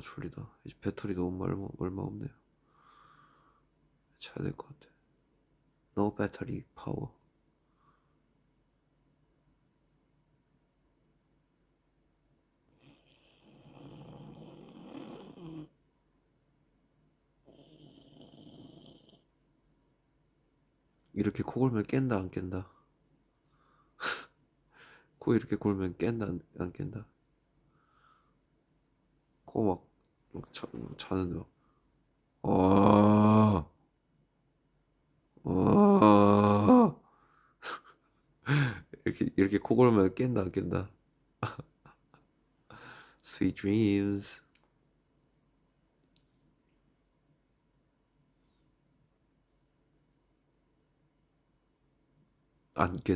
졸리다. 이제 배터리 너무 얼마 없네요. 자야 될 것 같아. No battery power. 이렇게 코 골면 깬다 안 깬다? 코 이렇게 골면 깬다 안 깬다? 코 막 자는데 막 아, 아, 이렇게 코 골면 깬다 안 깬다? Sweet dreams. 안 깬.